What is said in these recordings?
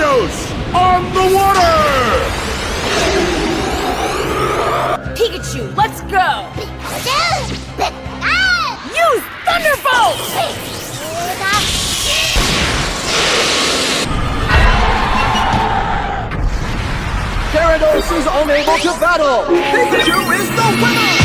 Zapdos on the water! Pikachu, let's go! Use Thunderbolt! Gyarados is unable to battle! Pikachu is the winner!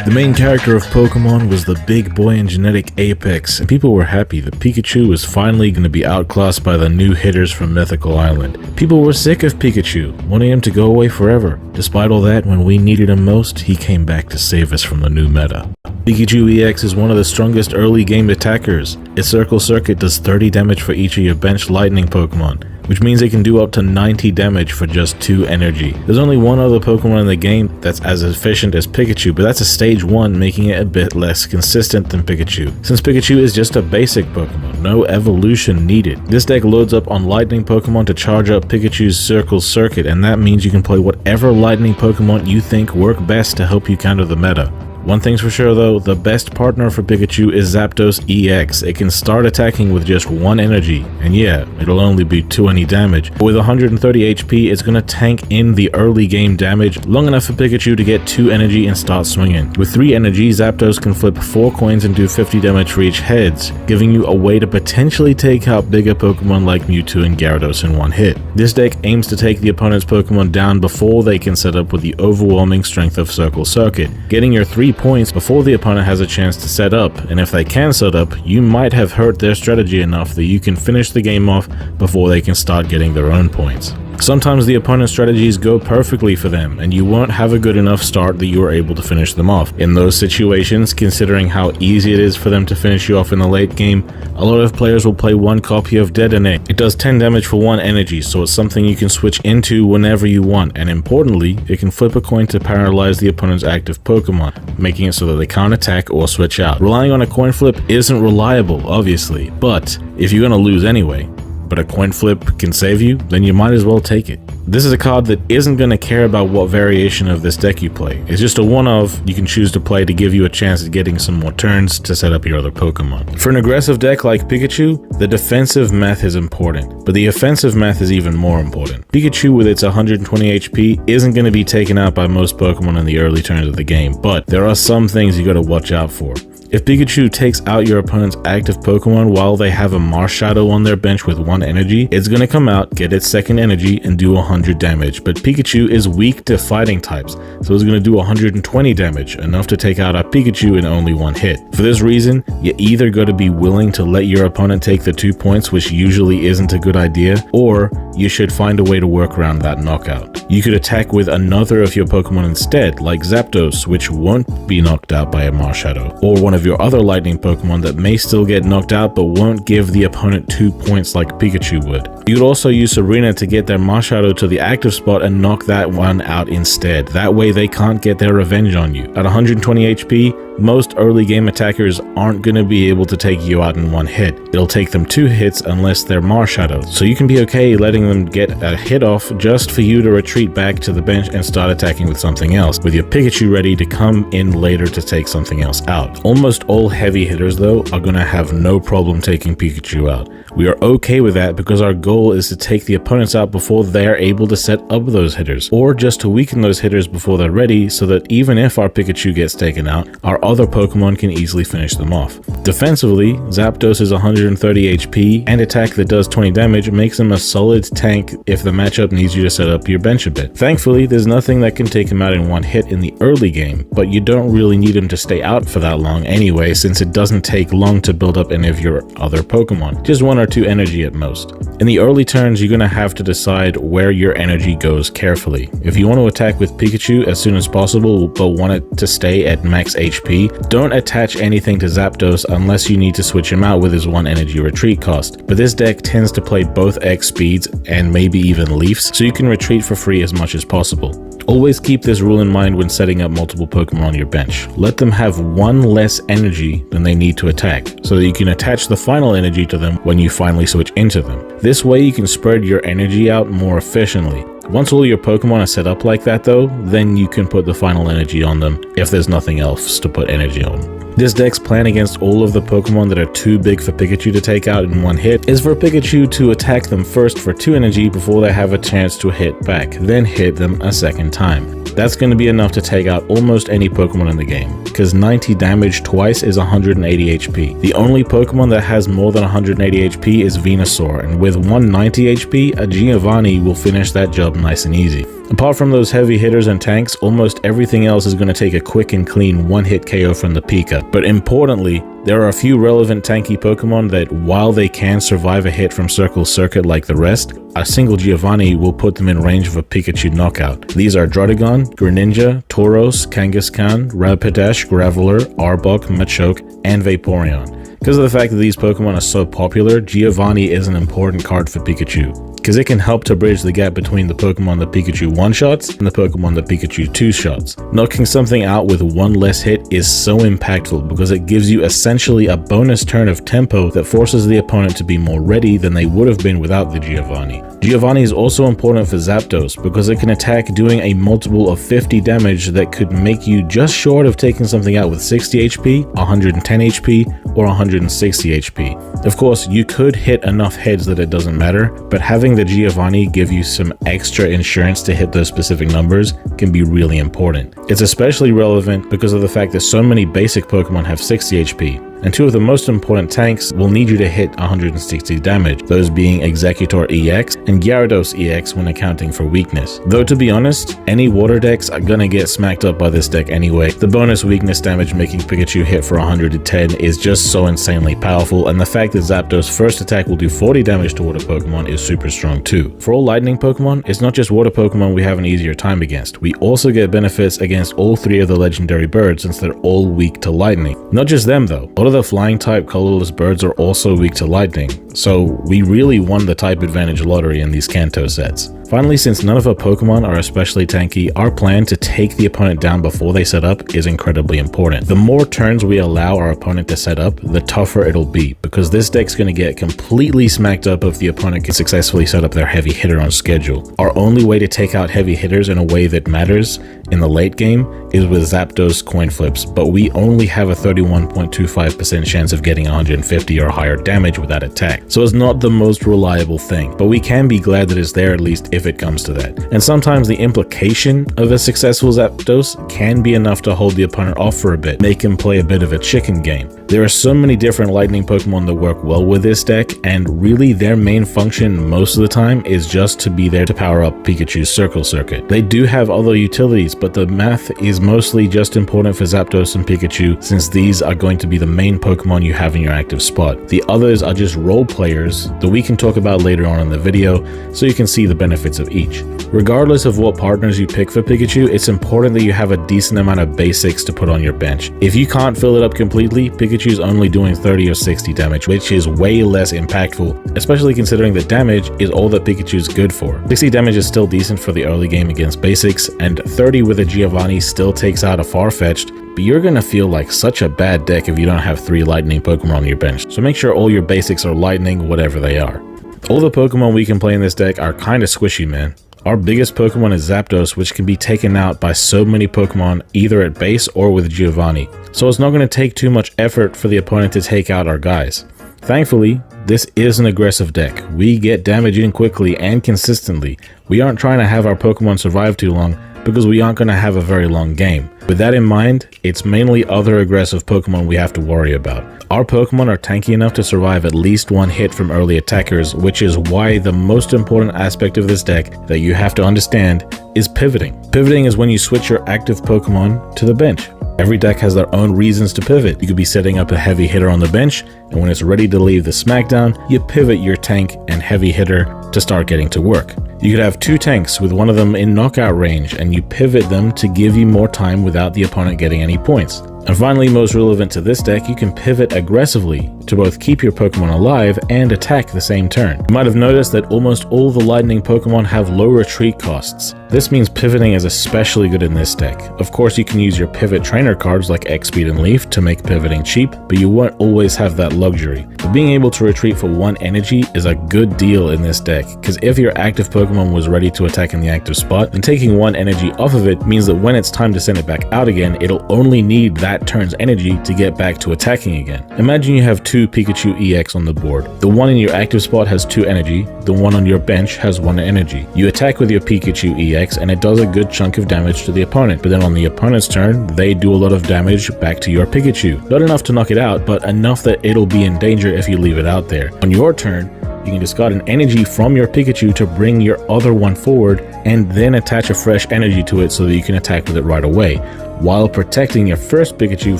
The main character of Pokemon was the big boy in genetic Apex, and people were happy that Pikachu was finally going to be outclassed by the new hitters from Mythical Island. People were sick of Pikachu, wanting him to go away forever. Despite all that, when we needed him most, he came back to save us from the new meta. Pikachu EX is one of the strongest early game attackers. Its Circle Circuit does 30 damage for each of your bench lightning Pokemon, which means it can do up to 90 damage for just 2 energy. There's only one other Pokemon in the game that's as efficient as Pikachu, but that's a stage 1, making it a bit less consistent than Pikachu. Since Pikachu is just a basic Pokemon, no evolution needed. This deck loads up on lightning Pokemon to charge up Pikachu's Circle Circuit, and that means you can play whatever lightning Pokemon you think work best to help you counter the meta. One thing's for sure though, the best partner for Pikachu is Zapdos EX. It can start attacking with just 1 energy, and yeah, it'll only be 2 any damage, but with 130 HP it's gonna tank in the early game damage long enough for Pikachu to get 2 energy and start swinging. With 3 energy, Zapdos can flip 4 coins and do 50 damage for each heads, giving you a way to potentially take out bigger Pokemon like Mewtwo and Gyarados in one hit. This deck aims to take the opponent's Pokemon down before they can set up with the overwhelming strength of Circle Circuit, getting your 3 points before the opponent has a chance to set up, and if they can set up, you might have hurt their strategy enough that you can finish the game off before they can start getting their own points. Sometimes the opponent's strategies go perfectly for them, and you won't have a good enough start that you are able to finish them off. In those situations, considering how easy it is for them to finish you off in the late game, a lot of players will play 1 copy of Detonate. It does 10 damage for 1 energy, so it's something you can switch into whenever you want, and importantly, it can flip a coin to paralyze the opponent's active Pokemon, making it so that they can't attack or switch out. Relying on a coin flip isn't reliable, obviously, but if you're gonna lose anyway, but a coin flip can save you, then you might as well take it. This is a card that isn't going to care about what variation of this deck you play. It's just a one-of you can choose to play to give you a chance at getting some more turns to set up your other Pokemon. For an aggressive deck like Pikachu, the defensive math is important, but the offensive math is even more important. Pikachu with its 120 HP isn't going to be taken out by most Pokemon in the early turns of the game, but there are some things you got to watch out for. If Pikachu takes out your opponent's active Pokemon while they have a Marshadow on their bench with 1 energy, it's gonna come out, get its 2nd energy, and do 100 damage. But Pikachu is weak to fighting types, so it's gonna do 120 damage, enough to take out a Pikachu in only 1 hit. For this reason, you either gotta be willing to let your opponent take the 2 points, which usually isn't a good idea, or you should find a way to work around that knockout. You could attack with another of your Pokemon instead, like Zapdos, which won't be knocked out by a Marshadow, or one of your other lightning Pokemon that may still get knocked out but won't give the opponent 2 points like Pikachu would. You could also use Serena to get their Marshadow to the active spot and knock that one out instead. That way they can't get their revenge on you. At 120 HP, most early game attackers aren't going to be able to take you out in 1 hit. It'll take them 2 hits unless they're Marshadow, so you can be okay letting them get a hit off just for you to retreat back to the bench and start attacking with something else, with your Pikachu ready to come in later to take something else out. Almost all heavy hitters though are going to have no problem taking Pikachu out. We are okay with that because our goal is to take the opponents out before they're able to set up those hitters, or just to weaken those hitters before they're ready so that even if our Pikachu gets taken out, our other Pokemon can easily finish them off. Defensively, Zapdos is 130 HP, and attack that does 20 damage makes him a solid tank if the matchup needs you to set up your bench a bit. Thankfully, there's nothing that can take him out in 1 hit in the early game, but you don't really need him to stay out for that long anyway, since it doesn't take long to build up any of your other Pokemon, just 1 or 2 energy at most. In the early turns, you're gonna have to decide where your energy goes carefully. If you want to attack with Pikachu as soon as possible but want it to stay at max HP, don't attach anything to Zapdos unless you need to switch him out with his 1 energy retreat cost. But this deck tends to play both X speeds and maybe even Leafs, so you can retreat for free as much as possible. Always keep this rule in mind when setting up multiple Pokemon on your bench. Let them have 1 less energy than they need to attack, so that you can attach the final energy to them when you finally switch into them. This way you can spread your energy out more efficiently. Once all your Pokemon are set up like that though, then you can put the final energy on them if there's nothing else to put energy on. This deck's plan against all of the Pokemon that are too big for Pikachu to take out in one hit is for Pikachu to attack them first for 2 energy before they have a chance to hit back, then hit them a second time. That's going to be enough to take out almost any Pokemon in the game, because 90 damage twice is 180 HP. The only Pokemon that has more than 180 HP is Venusaur, and with 190 HP, a Giovanni will finish that job nice and easy. Apart from those heavy hitters and tanks, almost everything else is going to take a quick and clean one-hit KO from the Pika. But importantly, there are a few relevant tanky Pokemon that, while they can survive a hit from Circle Circuit like the rest, a single Giovanni will put them in range of a Pikachu knockout. These are Druddigon, Greninja, Tauros, Kangaskhan, Rapidash, Graveler, Arbok, Machoke, and Vaporeon. Because of the fact that these Pokemon are so popular, Giovanni is an important card for Pikachu, because it can help to bridge the gap between the Pokemon that Pikachu one-shots and the Pokemon that Pikachu two-shots. Knocking something out with one less hit is so impactful because it gives you essentially a bonus turn of tempo that forces the opponent to be more ready than they would have been without the Giovanni. Giovanni is also important for Zapdos because it can attack doing a multiple of 50 damage that could make you just short of taking something out with 60 HP, 110 HP, or 160 HP. Of course, you could hit enough heads that it doesn't matter, but having the Giovanni give you some extra insurance to hit those specific numbers can be really important. It's especially relevant because of the fact that so many basic Pokemon have 60 HP, and 2 of the most important tanks will need you to hit 160 damage, those being Executor EX and Gyarados EX when accounting for weakness. Though to be honest, any water decks are gonna get smacked up by this deck anyway. The bonus weakness damage making Pikachu hit for 110 is just so insanely powerful, and the fact that Zapdos' first attack will do 40 damage to water Pokemon is super strong too. For all lightning Pokemon, it's not just water Pokemon we have an easier time against. We also get benefits against all 3 of the legendary birds since they're all weak to lightning. Not just them though, all of the flying type colorless birds are also weak to lightning, so we really won the type advantage lottery in these Kanto sets. Finally, since none of our Pokemon are especially tanky, our plan to take the opponent down before they set up is incredibly important. The more turns we allow our opponent to set up, the tougher it'll be, because this deck's going to get completely smacked up if the opponent can successfully set up their heavy hitter on schedule. Our only way to take out heavy hitters in a way that matters in the late game is with Zapdos coin flips, but we only have a 31.25% chance of getting 150 or higher damage with that attack, so it's not the most reliable thing, but we can be glad that it's there at least if it comes to that. And sometimes the implication of a successful Zapdos can be enough to hold the opponent off for a bit, make him play a bit of a chicken game. There are so many different lightning Pokemon that work well with this deck, and really their main function most of the time is just to be there to power up Pikachu's Circle Circuit. They do have other utilities, but the math is mostly just important for Zapdos and Pikachu, since these are going to be the main Pokemon you have in your active spot. The others are just role players that we can talk about later on in the video, so you can see the benefits of each. Regardless of what partners you pick for Pikachu, it's important that you have a decent amount of basics to put on your bench. If you can't fill it up completely, Pikachu's only doing 30 or 60 damage, which is way less impactful, especially considering that damage is all that Pikachu's good for. 60 damage is still decent for the early game against basics, and 30 with a Giovanni still takes out a Farfetch'd, but you're gonna feel like such a bad deck if you don't have 3 lightning Pokemon on your bench. So make sure all your basics are lightning, whatever they are. All the Pokemon we can play in this deck are kinda squishy, man. Our biggest Pokemon is Zapdos, which can be taken out by so many Pokemon either at base or with Giovanni, so it's not going to take too much effort for the opponent to take out our guys. Thankfully, this is an aggressive deck. We get damage in quickly and consistently. We aren't trying to have our Pokemon survive too long because we aren't going to have a very long game. With that in mind, it's mainly other aggressive Pokemon we have to worry about. Our Pokemon are tanky enough to survive at least one hit from early attackers, which is why the most important aspect of this deck that you have to understand is pivoting. Pivoting is when you switch your active Pokemon to the bench. Every deck has their own reasons to pivot. You could be setting up a heavy hitter on the bench, and when it's ready to leave the smackdown, you pivot your tank and heavy hitter to start getting to work. You could have 2 tanks with one of them in knockout range, and you pivot them to give you more time without the opponent getting any points. And finally, most relevant to this deck, you can pivot aggressively to both keep your Pokemon alive and attack the same turn. You might have noticed that almost all the lightning Pokemon have low retreat costs. This means pivoting is especially good in this deck. Of course, you can use your pivot trainer cards like X-Speed and Leaf to make pivoting cheap, but you won't always have that luxury. But being able to retreat for 1 energy is a good deal in this deck, because if your active Pokemon was ready to attack in the active spot, then taking 1 energy off of it means that when it's time to send it back out again, it'll only need that that turn's energy to get back to attacking again. Imagine you have 2 Pikachu EX on the board. The one in your active spot has 2 energy, the one on your bench has 1 energy. You attack with your Pikachu EX and it does a good chunk of damage to the opponent, but then on the opponent's turn, they do a lot of damage back to your Pikachu. Not enough to knock it out, but enough that it'll be in danger if you leave it out there. On your turn, you can discard an energy from your Pikachu to bring your other one forward and then attach a fresh energy to it so that you can attack with it right away, while protecting your first Pikachu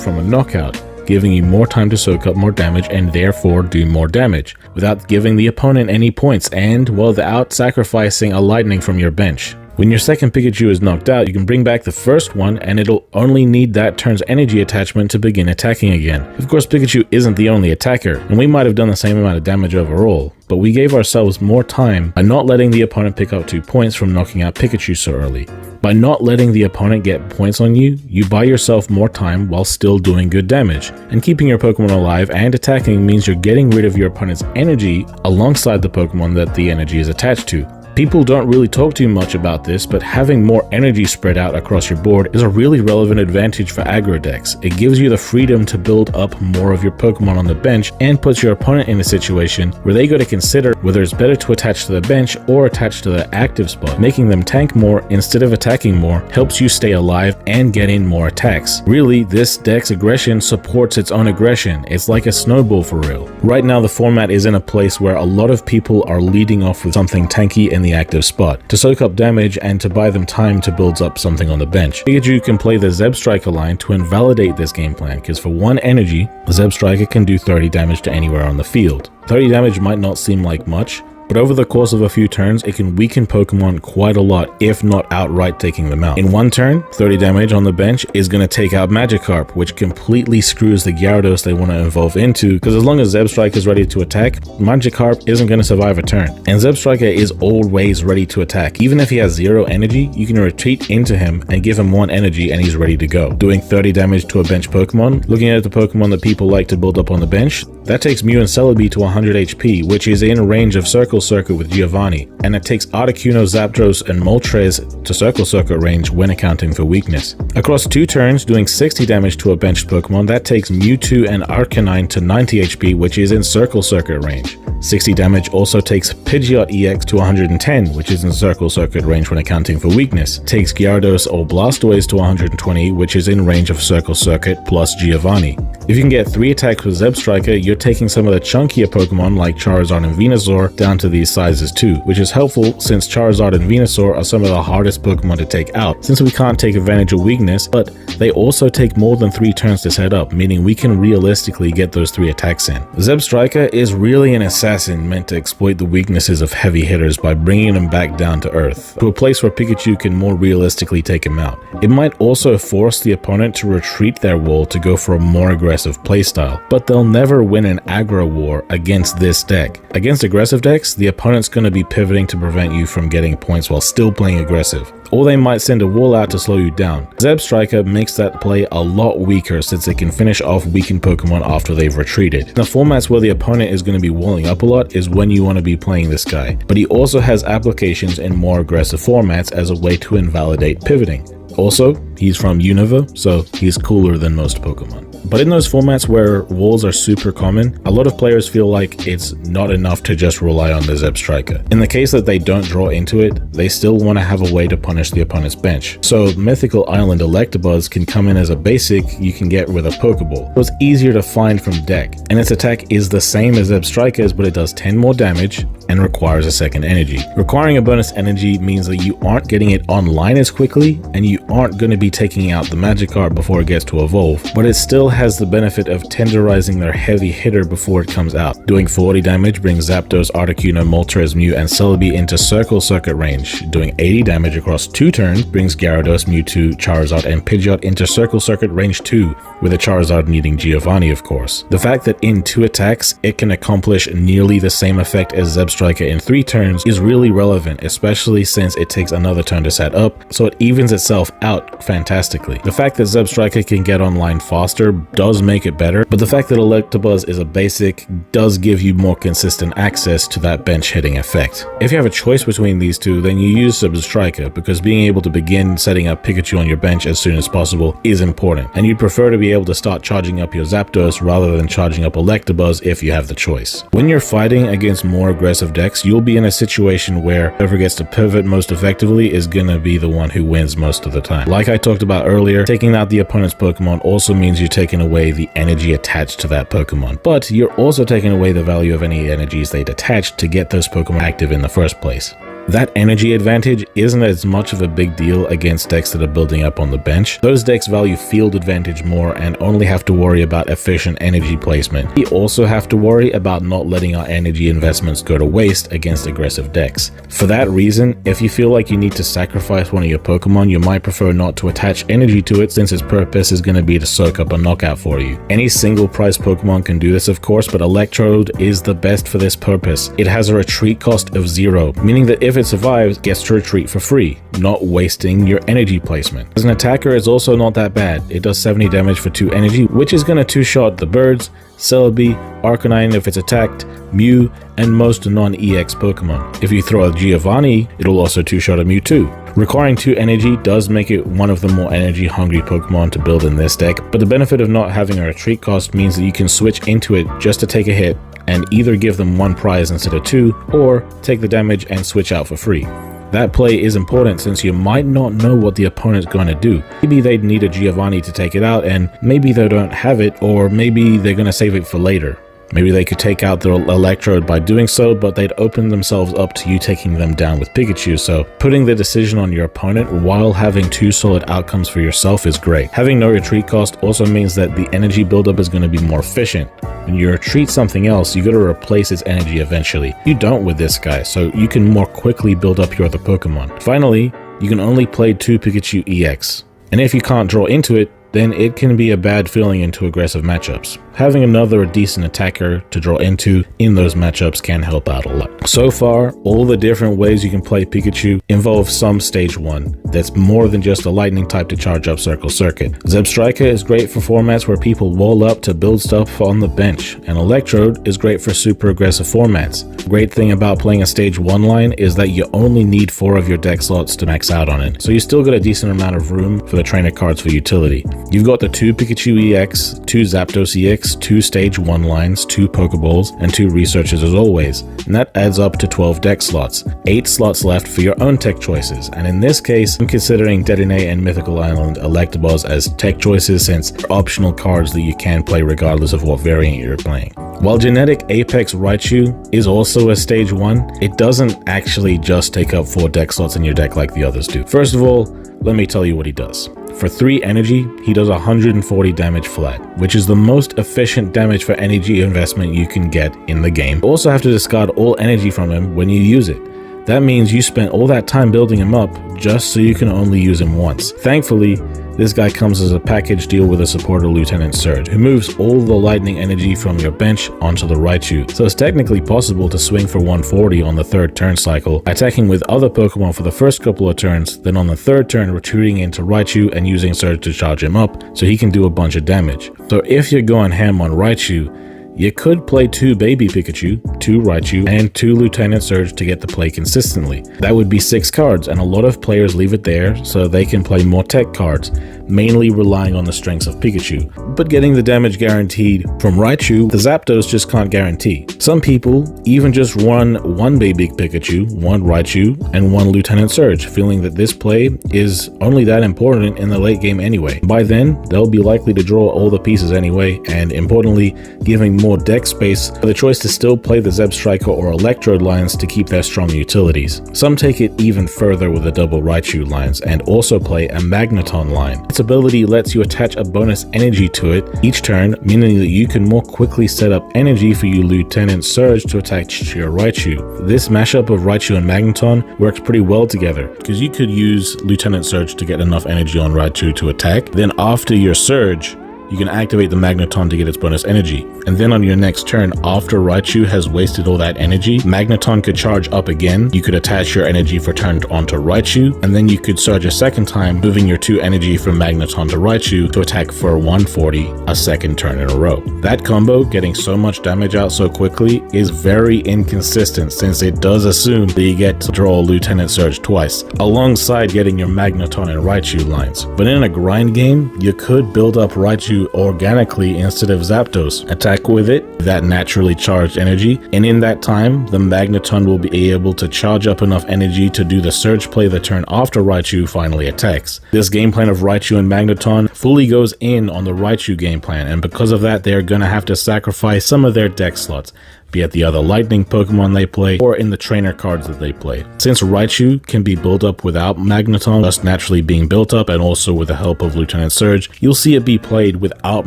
from a knockout, giving you more time to soak up more damage and therefore do more damage, without giving the opponent any points and without sacrificing a lightning from your bench. When your second Pikachu is knocked out, you can bring back the first one and it'll only need that turn's energy attachment to begin attacking again. Of course, Pikachu isn't the only attacker, and we might have done the same amount of damage overall, but we gave ourselves more time by not letting the opponent pick up 2 points from knocking out Pikachu so early. By not letting the opponent get points on you, you buy yourself more time while still doing good damage. And keeping your Pokemon alive and attacking means you're getting rid of your opponent's energy alongside the Pokemon that the energy is attached to. People don't really talk too much about this, but having more energy spread out across your board is a really relevant advantage for aggro decks. It gives you the freedom to build up more of your Pokemon on the bench and puts your opponent in a situation where they got to consider whether it's better to attach to the bench or attach to the active spot. Making them tank more instead of attacking more helps you stay alive and get in more attacks. Really, this deck's aggression supports its own aggression. It's like a snowball for real. Right now, the format is in a place where a lot of people are leading off with something tanky in the active spot to soak up damage and to buy them time to build up something on the bench. Pikachu can play the Zebstrika line to invalidate this game plan, because for 1 energy, the Zebstrika can do 30 damage to anywhere on the field. 30 damage might not seem like much, but over the course of a few turns, it can weaken Pokemon quite a lot, if not outright taking them out. In 1 turn, 30 damage on the bench is going to take out Magikarp, which completely screws the Gyarados they want to evolve into, because as long as Zebstrika is ready to attack, Magikarp isn't going to survive a turn. And Zebstrika is always ready to attack. Even if he has 0 energy, you can retreat into him and give him 1 energy and he's ready to go. Doing 30 damage to a bench Pokemon, looking at the Pokemon that people like to build up on the bench, that takes Mew and Celebi to 100 HP, which is in range of Circle Circuit with Giovanni, and it takes Articuno, Zapdos, and Moltres to Circle Circuit range when accounting for weakness. Across 2 turns, doing 60 damage to a benched Pokemon, that takes Mewtwo and Arcanine to 90 HP, which is in Circle Circuit range. 60 damage also takes Pidgeot EX to 110, which is in Circle Circuit range when accounting for weakness. Takes Gyarados or Blastoise to 120, which is in range of Circle Circuit plus Giovanni. If you can get 3 attacks with Zebstrika, you're taking some of the chunkier Pokemon like Charizard and Venusaur down to these sizes too, which is helpful since Charizard and Venusaur are some of the hardest Pokemon to take out, since we can't take advantage of weakness, but they also take more than 3 turns to set up, meaning we can realistically get those 3 attacks in. Zebstrika is really an assassin meant to exploit the weaknesses of heavy hitters by bringing them back down to earth, to a place where Pikachu can more realistically take him out. It might also force the opponent to retreat their wall to go for a more aggressive playstyle, but they'll never win an aggro war against this deck. Against aggressive decks, the opponent's going to be pivoting to prevent you from getting points while still playing aggressive, or they might send a wall out to slow you down. Zebstrika makes that play a lot weaker since it can finish off weakened Pokemon after they've retreated. The formats where the opponent is going to be walling up a lot is when you want to be playing this guy, but he also has applications in more aggressive formats as a way to invalidate pivoting. Also, he's from Unova, so he's cooler than most Pokemon. But in those formats where walls are super common, a lot of players feel like it's not enough to just rely on the Zebstrika. In the case that they don't draw into it, they still want to have a way to punish the opponent's bench. So Mythical Island Electabuzz can come in as a basic you can get with a Pokeball. So it's easier to find from deck, and its attack is the same as Zebstrika's, but it does 10 more damage and requires a second energy. Requiring a bonus energy means that you aren't getting it online as quickly, and you aren't going to be taking out the Magikarp before it gets to evolve, but it still has the benefit of tenderizing their heavy hitter before it comes out. Doing 40 damage brings Zapdos, Articuno, Moltres, Mew, and Celebi into Circle Circuit range. Doing 80 damage across 2 turns brings Gyarados, Mewtwo, Charizard, and Pidgeot into Circle Circuit range too, with a Charizard needing Giovanni, of course. The fact that in 2 attacks, it can accomplish nearly the same effect as Zebstrika Zebstrika in 3 turns is really relevant, especially since it takes another turn to set up, so it evens itself out fantastically. The fact that Zebstrika can get online faster does make it better, but the fact that Electabuzz is a basic does give you more consistent access to that bench hitting effect. If you have a choice between these two, then you use Zebstrika, because being able to begin setting up Pikachu on your bench as soon as possible is important, and you'd prefer to be able to start charging up your Zapdos rather than charging up Electabuzz if you have the choice. When you're fighting against more aggressive decks, you'll be in a situation where whoever gets to pivot most effectively is gonna be the one who wins most of the time. Like I talked about earlier, taking out the opponent's Pokemon also means you're taking away the energy attached to that Pokemon, but you're also taking away the value of any energies they'd attached to get those Pokemon active in the first place. That energy advantage isn't as much of a big deal against decks that are building up on the bench. Those decks value field advantage more and only have to worry about efficient energy placement. We also have to worry about not letting our energy investments go to waste against aggressive decks. For that reason, if you feel like you need to sacrifice one of your Pokemon, you might prefer not to attach energy to it, since its purpose is going to be to soak up a knockout for you. Any single prize Pokemon can do this, of course, but Electrode is the best for this purpose. It has a retreat cost of 0, meaning that if it survives, it gets to retreat for free, not wasting your energy placement. As an attacker, it's also not that bad. It does 70 damage for 2 energy, which is gonna 2-shot the birds, Celebi, Arcanine if it's attacked, Mew, and most non-EX Pokemon. If you throw a Giovanni, it'll also 2-shot a Mewtwo. Requiring 2 energy does make it one of the more energy hungry Pokemon to build in this deck, but the benefit of not having a retreat cost means that you can switch into it just to take a hit and either give them 1 prize instead of 2, or take the damage and switch out for free. That play is important since you might not know what the opponent's going to do. Maybe they'd need a Giovanni to take it out, and maybe they don't have it, or maybe they're going to save it for later. Maybe they could take out their Electrode by doing so, but they'd open themselves up to you taking them down with Pikachu, so putting the decision on your opponent while having 2 solid outcomes for yourself is great. Having no retreat cost also means that the energy buildup is going to be more efficient. When you retreat something else, you got to replace its energy eventually. You don't with this guy, so you can more quickly build up your other Pokemon. Finally, you can only play 2 Pikachu EX, and if you can't draw into it, then it can be a bad feeling into aggressive matchups. Having another decent attacker to draw into in those matchups can help out a lot. So far, all the different ways you can play Pikachu involve some stage 1 that's more than just a lightning type to charge up Circle Circuit. Zebstrika is great for formats where people wall up to build stuff on the bench, and Electrode is great for super aggressive formats. Great thing about playing a stage 1 line is that you only need 4 of your deck slots to max out on it, so you still get a decent amount of room for the trainer cards for utility. You've got the 2 Pikachu EX, 2 Zapdos EX, 2 stage 1 lines, 2 Pokeballs, and 2 researchers as always, and that adds up to 12 deck slots. 8 slots left for your own tech choices, and in this case, I'm considering Dedenne and Mythical Island Electabuzz as tech choices since they're optional cards that you can play regardless of what variant you're playing. While Genetic Apex Raichu is also a stage 1, it doesn't actually just take up 4 deck slots in your deck like the others do. First of all, let me tell you what he does. For 3 energy, he does 140 damage flat, which is the most efficient damage for energy investment you can get in the game. You also have to discard all energy from him when you use it. That means you spent all that time building him up just so you can only use him once. Thankfully, this guy comes as a package deal with a supporter Lieutenant Surge, who moves all the lightning energy from your bench onto the Raichu, so it's technically possible to swing for 140 on the 3rd turn cycle, attacking with other Pokemon for the first couple of turns, then on the 3rd turn retreating into Raichu and using Surge to charge him up so he can do a bunch of damage. So if you're going ham on Raichu, you could play 2 Baby Pikachu, 2 Raichu, and 2 Lieutenant Surge to get the play consistently. That would be 6 cards, and a lot of players leave it there so they can play more tech cards, mainly relying on the strengths of Pikachu. But getting the damage guaranteed from Raichu, the Zapdos just can't guarantee. Some people even just run 1 Baby Pikachu, 1 Raichu, and 1 Lieutenant Surge, feeling that this play is only that important in the late game anyway. By then, they'll be likely to draw all the pieces anyway, and importantly, giving more deck space for the choice to still play the Zebstrika or Electrode lines to keep their strong utilities. Some take it even further with the double Raichu lines and also play a Magneton line. Its ability lets you attach a bonus energy to it each turn, meaning that you can more quickly set up energy for your Lieutenant Surge to attach to your Raichu. This mashup of Raichu and Magneton works pretty well together, because you could use Lieutenant Surge to get enough energy on Raichu to attack, then after your Surge, you can activate the Magneton to get its bonus energy. And then on your next turn, after Raichu has wasted all that energy, Magneton could charge up again. You could attach your energy for turn onto Raichu, and then you could surge a second time, moving your 2 energy from Magneton to Raichu to attack for 140 a second turn in a row. That combo, getting so much damage out so quickly, is very inconsistent since it does assume that you get to draw Lieutenant Surge twice, alongside getting your Magneton and Raichu lines. But in a grind game, you could build up Raichu organically instead of Zapdos. Attack with it, that naturally charged energy, and in that time, the Magneton will be able to charge up enough energy to do the Surge play the turn after Raichu finally attacks. This game plan of Raichu and Magneton fully goes in on the Raichu game plan, and because of that, they are gonna have to sacrifice some of their deck slots, be it the other lightning Pokemon they play or in the trainer cards that they play. Since Raichu can be built up without Magneton just naturally being built up and also with the help of Lieutenant Surge, you'll see it be played without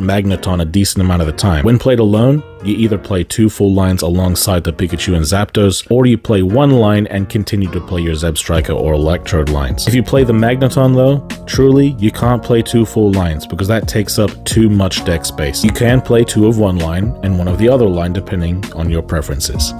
Magneton a decent amount of the time. When played alone, you either play 2 full lines alongside the Pikachu and Zapdos, or you play 1 line and continue to play your Zebstrika or Electrode lines. If you play the Magneton though, truly you can't play 2 full lines because that takes up too much deck space. You can play 2 of one line and 1 of the other line depending on your preferences.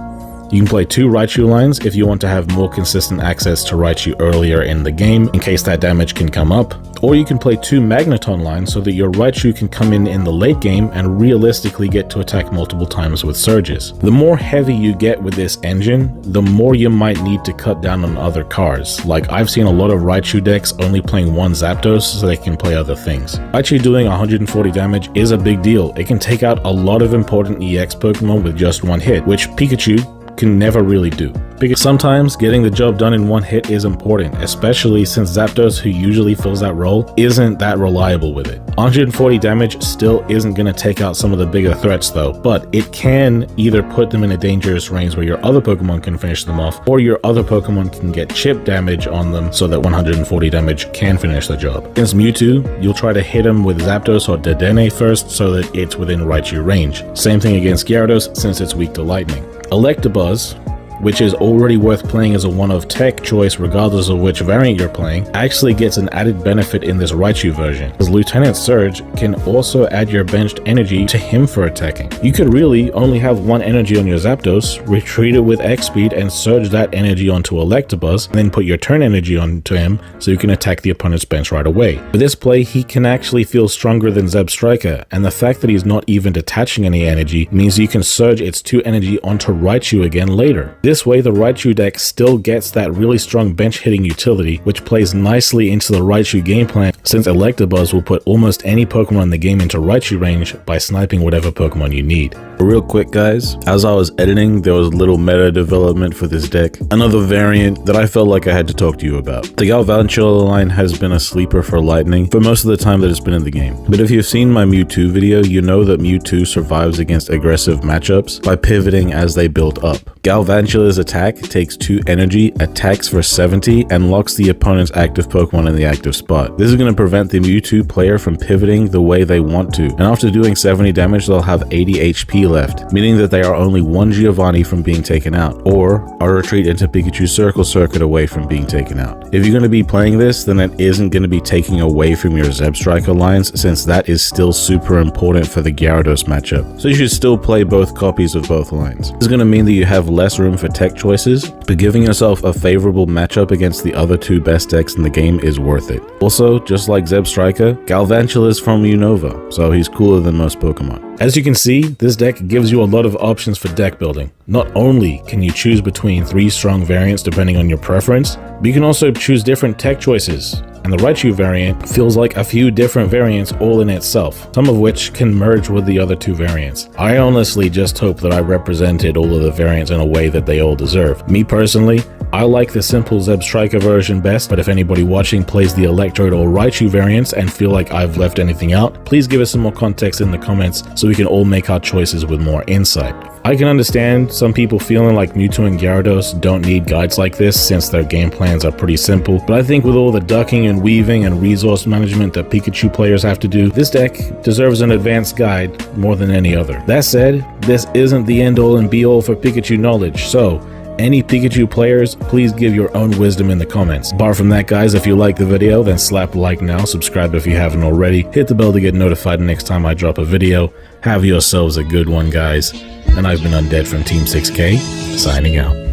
You can play 2 Raichu lines if you want to have more consistent access to Raichu earlier in the game in case that damage can come up, or you can play 2 Magneton lines so that your Raichu can come in the late game and realistically get to attack multiple times with surges. The more heavy you get with this engine, the more you might need to cut down on other cards. Like I've seen a lot of Raichu decks only playing 1 Zapdos so they can play other things. Raichu doing 140 damage is a big deal. It can take out a lot of important EX Pokemon with just 1 hit, which Pikachu can never really do. Because sometimes getting the job done in 1 hit is important, especially since Zapdos, who usually fills that role, isn't that reliable with it. 140 damage still isn't going to take out some of the bigger threats though, but it can either put them in a dangerous range where your other Pokemon can finish them off, or your other Pokemon can get chip damage on them so that 140 damage can finish the job. Against Mewtwo, you'll try to hit him with Zapdos or Dedenne first so that it's within Raichu range. Same thing against Gyarados since it's weak to lightning. Electabuzz, which is already worth playing as a one-of tech choice regardless of which variant you're playing, actually gets an added benefit in this Raichu version, as Lieutenant Surge can also add your benched energy to him for attacking. You could really only have 1 energy on your Zapdos, retreat it with X speed and surge that energy onto Electabuzz, and then put your turn energy onto him so you can attack the opponent's bench right away. With this play, he can actually feel stronger than Zebstrika, and the fact that he's not even detaching any energy means you can surge its 2 energy onto Raichu again later. This way, the Raichu deck still gets that really strong bench hitting utility, which plays nicely into the Raichu game plan since Electabuzz will put almost any Pokemon in the game into Raichu range by sniping whatever Pokemon you need. Real quick guys, as I was editing, there was little meta development for this deck. Another variant that I felt like I had to talk to you about. The Galvantula line has been a sleeper for Lightning for most of the time that it's been in the game. But if you've seen my Mewtwo video, you know that Mewtwo survives against aggressive matchups by pivoting as they build up. Galvantula's attack takes 2 energy, attacks for 70, and locks the opponent's active Pokemon in the active spot. This is going to prevent the Mewtwo player from pivoting the way they want to, and after doing 70 damage, they'll have 80 HP left, meaning that they are only 1 Giovanni from being taken out, or a retreat into Pikachu's Circle Circuit away from being taken out. If you're going to be playing this, then it isn't going to be taking away from your Zebstrika lines, since that is still super important for the Gyarados matchup. So you should still play both copies of both lines. This is going to mean that you have less room for tech choices, but giving yourself a favorable matchup against the other 2 best decks in the game is worth it. Also, just like Zebstrika, Galvantula is from Unova, so he's cooler than most Pokemon. As you can see, this deck gives you a lot of options for deck building. Not only can you choose between 3 strong variants depending on your preference, but you can also choose different tech choices. And the Raichu variant feels like a few different variants all in itself, some of which can merge with the other 2 variants. I honestly just hope that I represented all of the variants in a way that they all deserve. Me personally, I like the simple Zebstrika version best, but if anybody watching plays the Electrode or Raichu variants and feel like I've left anything out, please give us some more context in the comments so we can all make our choices with more insight. I can understand some people feeling like Mewtwo and Gyarados don't need guides like this since their game plans are pretty simple, but I think with all the ducking and weaving and resource management that Pikachu players have to do, this deck deserves an advanced guide more than any other. That said, this isn't the end all and be all for Pikachu knowledge, so Any Pikachu players, please give your own wisdom in the comments. Apart from that, guys, if you like the video, then slap like now, subscribe if you haven't already, hit the bell to get notified next time I drop a video. Have yourselves a good one, guys. And I've been Undead from Team 6K, signing out.